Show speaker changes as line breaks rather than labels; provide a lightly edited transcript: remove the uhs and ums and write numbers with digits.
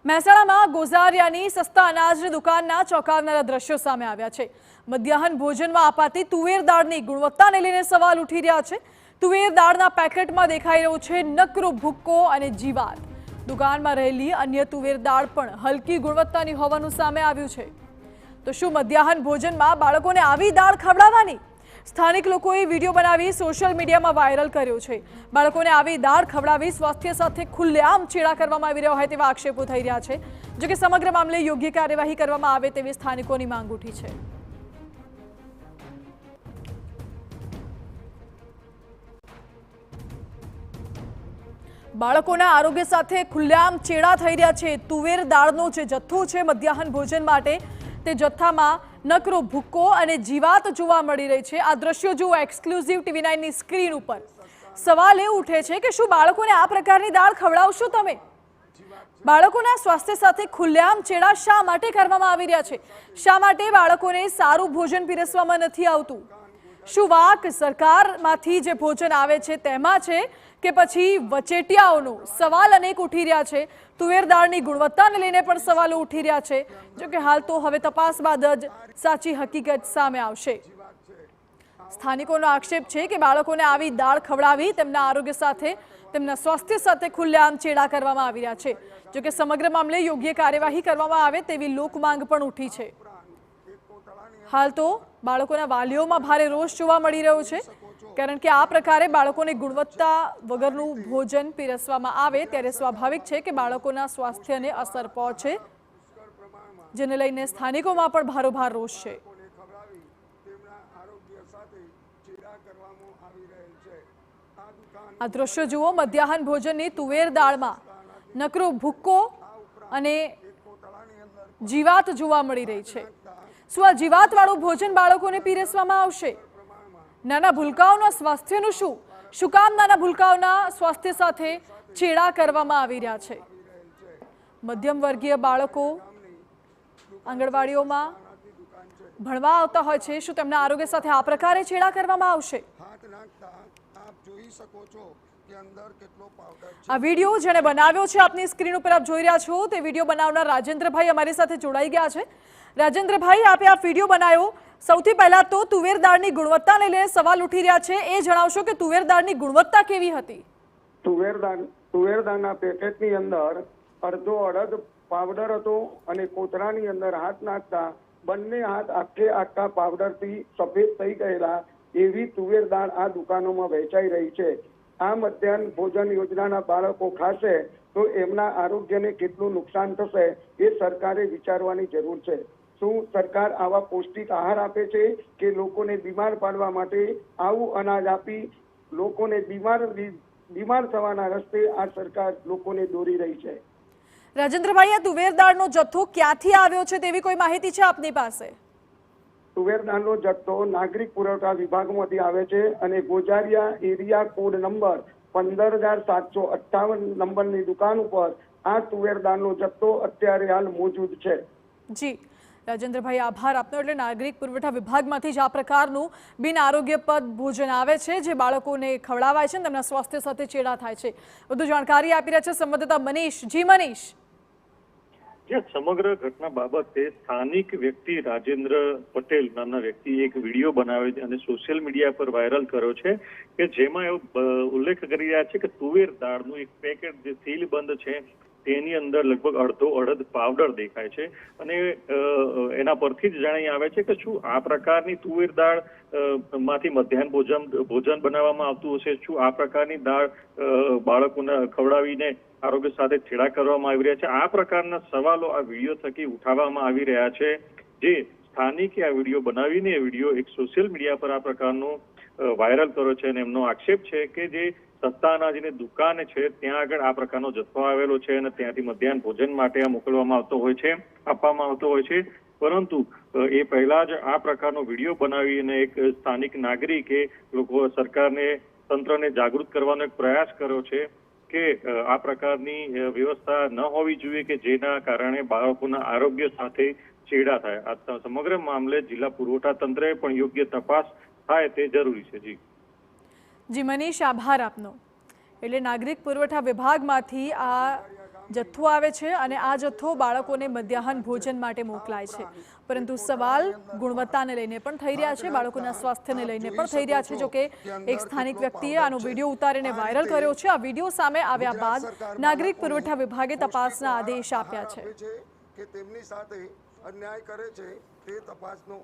મહેસાણામાં ગોઝારિયાની સસ્તા અનાજની દુકાનના ચોંકાવનારા દ્રશ્યો સામે આવ્યા છે। મધ્યાહન ભોજનમાં અપાતી તુવેર દાળની ગુણવત્તાને લઈને સવાલ ઉઠી રહ્યા છે। તુવેર દાળના પેકેટમાં દેખાઈ રહ્યો છે નકરો ભૂક્કો અને જીવાત। દુકાનમાં રહેલી અન્ય તુવેર દાળ પણ હલકી ગુણવત્તાની હોવાનું સામે આવ્યું છે। તો શું મધ્યાહન ભોજનમાં બાળકોને આવી દાળ ખવડાવવાની? સ્થાનિક લોકોએ વિડીયો બનાવી સોશિયલ મીડિયામાં વાયરલ કર્યો છે। બાળકોને આવી દાળ ખવડાવી સ્વાસ્થ્ય સાથે ખુલ્લેઆમ છેડા કરવામાં આવી રહ્યા હોય તેવા આક્ષેપો થઈ રહ્યા છે। જો કે સમગ્ર મામલે યોગ્ય કાર્યવાહી કરવામાં આવે તેવી સ્થાનિકોની માંગ ઉઠી છે। બાળકોના આરોગ્ય સાથે ખુલ્લેઆમ છેડા થઈ રહ્યા છે। તુવેર દાળનો જે જથ્થો છે મધ્યાહન ભોજન માટે તે જથ્થામાં નકરો ભૂક્કો અને જીવાત જોવા મળી રહી છે। આ દ્રશ્યો જુઓ એક્સક્લુઝિવ TV9 ની સ્ક્રીન ઉપર। સવાલ એ ઉઠે છે કે શું બાળકોને આ પ્રકારની દાળ ખવડાવશો તમે? બાળકોના સ્વાસ્થ્ય સાથે ખુલ્લેઆમ છેડા શા માટે કરવામાં આવી રહ્યા છે? શા માટે બાળકોને સારું ભોજન પીરસવામાં નથી આવતું? શું વાક સરકારમાંથી જે ભોજન આવે છે તેમાં છે કે પછી વચેટિયાઓનો? સવાલ અનેક ઉઠી રહ્યા છે। તુવેર દાળની ગુણવત્તાને લઈને પણ સવાલો ઉઠી રહ્યા છે। જો કે હાલ તો હવે તપાસ બાદ જ સાચી હકીકત સામે આવશે। સ્થાનિકોનો આક્ષેપ છે કે બાળકોને આવી દાળ ખવડાવી તેમના આરોગ્ય સાથે તેમના સ્વાસ્થ્ય સાથે ખુલ્લેઆમ છેડા કરવામાં આવી રહ્યા છે। જો કે સમગ્ર મામલે યોગ્ય કાર્યવાહી કરવામાં આવે તેવી લોકમાંગ પણ ઉઠી છે। હાલ તો બાળકોના વાલીઓમાં ભારે રોષ જોવા મળી રહ્યો છે, કારણ કે આ પ્રકારે બાળકોને ગુણવત્તા વગરનું ભોજન પીરસવામાં આવે ત્યારે સ્વાભાવિક છે કે બાળકોના સ્વાસ્થ્યને અસર પહોંચે, જેને લઈને સ્થાનિકોમાં પણ ભારોભાર રોષ છે। આ દ્રશ્યો જુઓ, મધ્યાહન ભોજનની તુવેર દાળમાં નકરો ભૂક્કો અને જીવાત જોવા મળી રહી છે। શું આ જીવાતવાળું ભોજન બાળકોને પીરસવામાં આવશે? નાના ભૂલકાઓના સ્વાસ્થ્યનું શું? શું કામ નાના ભૂલકાઓના સ્વાસ્થ્ય સાથે છેડા કરવામાં આવી રહ્યા છે? મધ્યમ વર્ગીય બાળકો આંગણવાડીઓમાં ભણવા આવતા હોય છે, શું તેમના આરોગ્ય સાથે આ પ્રકારે છેડા કરવામાં આવશે? આ વિડીયો જેણે બનાવ્યો છે આપની સ્ક્રીન ઉપર આપ જોઈ રહ્યા છો, તે વિડીયો બનાવનાર રાજેન્દ્રભાઈ અમારી સાથે જોડાઈ ગયા છે। રાજેન્દ્રભાઈ, આપે આ વિડીયો બનાવ્યો, સૌથી પહેલા તો તુવેર દાળની ગુણવત્તાને લઈને સવાલ ઉઠી રહ્યા છે, એ જણાવશો કે તુવેર દાળની ગુણવત્તા કેવી હતી?
તુવેર દાળના પેકેટની અંદર અડધો અડદ પાવડર હતો અને કોથળાની અંદર હાથ નાખતા બંને હાથ આખા પાવડરથી સફેદ થઈ ગયેલા એવી તુવેર દાળ આ દુકાનોમાં વેચાઈ રહી છે। આ મધ્યાહન ભોજન યોજનાના બાળકો ખાશે તો એમના આરોગ્યને કેટલું નુકસાન થશે એ સરકારે વિચારવાની જરૂર છે। શું સરકાર આવા પૌષ્ટિક આહાર આપે છે કે લોકોને બીમાર પાડવા માટે આવું અનાજ આપી લોકોને બીમાર થવાના રસ્તે આ સરકાર લોકોને દોરી રહી છે?
રાજેન્દ્રભાઈ, આ તુવેર દાળનો જથ્થો ક્યાંથી આવ્યો છે તેવી કોઈ માહિતી છે આપની પાસે?
તુવેર દાળનો જથ્થો નાગરિક પુરવઠા વિભાગમાંથી આવે છે અને ગોઝારિયા એરિયા કોડ નંબર 15,758 નંબરની દુકાન ઉપર આ તુવેર દાળનો જથ્થો અત્યારે હાલ મોજૂદ છે।
જી રાજેન્દ્રભાઈ, આભાર આપનો। એટલે નાગરિક પુરવઠા વિભાગમાંથી જ આ પ્રકારનું બિન આરોગ્યપ્રદ ભોજન આવે છે જે બાળકોને ખવડાવાય છે, તેમના સ્વાસ્થ્ય સાથે છેડા થાય છે। વધુ જાણકારી આપી રહ્યા છે સંવાદદાતા મનીષ। જી મનીષ,
સમગ્ર ઘટના બાબતે સ્થાનિક વ્યક્તિ રાજેન્દ્ર પટેલ નામના વ્યક્તિએ એક વિડીયો બનાવ્યો છે અને સોશિયલ મીડિયા પર વાયરલ કર્યો છે કે જેમાં એવો ઉલ્લેખ કરી રહ્યા છે કે તુવેર દાળનું એક પેકેટ જે સીલ બંધ છે તેની અંદર લગભગ અડધો અડદ પાવડર દેખાય છે અને એના પરથી જ જણાઈ આવે છે કે શું આ પ્રકારની તુવેર દાળ માંથી મધ્યાહન ભોજન બનાવવામાં આવતું હશે? શું આ પ્રકારની દાળ બાળકોને ખવડાવીને આરોગ્ય સાથે છેડા કરવામાં આવી રહ્યા છે? આ પ્રકારના સવાલો આ વિડીયો થકી ઉઠાવવામાં આવી રહ્યા છે, જે સ્થાનિકે આ વિડીયો બનાવીને એ વિડીયો એક સોશિયલ મીડિયા પર આ પ્રકારનો વાયરલ કર્યો છે અને એમનો આક્ષેપ છે કે જે સસ્તા અનાજની દુકાન છે ત્યાં આગળ આ પ્રકારનો જથ્થો આવેલો છે અને ત્યાંથી મધ્યાહન ભોજન માટે આ મોકલવામાં આવતો હોય છે, આપવામાં આવતો હોય છે। પરંતુ એ પહેલા જ આ પ્રકારનો વિડીયો બનાવીને એક સ્થાનિક નાગરિકે લોકો સરકારને, તંત્રને જાગૃત કરવાનો એક પ્રયાસ કર્યો છે કે આ પ્રકારની વ્યવસ્થા ન હોવી જોઈએ કે જેના કારણે બાળકોના આરોગ્ય સાથે છેડા થાય। આ સમગ્ર મામલે જિલ્લા પુરવઠા તંત્રએ પણ યોગ્ય તપાસ થાય તે જરૂરી છે। જી
મનીષ, આભાર આપનો। એટલે નાગરિક પુરવઠા વિભાગમાંથી આ જથ્થો આવે છે અને આ જથ્થો બાળકોને મધ્યાહન ભોજન માટે મોકલાય છે, પરંતુ સવાલ ગુણવત્તાને લઈને પણ થઈ રહ્યા છે, બાળકોના સ્વાસ્થ્યને લઈને પણ થઈ રહ્યા છે। જોકે એક સ્થાનિક વ્યક્તિએ આનો વિડીયો ઉતારીને વાયરલ કર્યો છે। આ વિડીયો સામે આવ્યા બાદ નાગરિક પુરવઠા વિભાગે તપાસના આદેશ આપ્યા છે।
કે તેમની સાથે અન્યાય કરે છે તે તપાસનો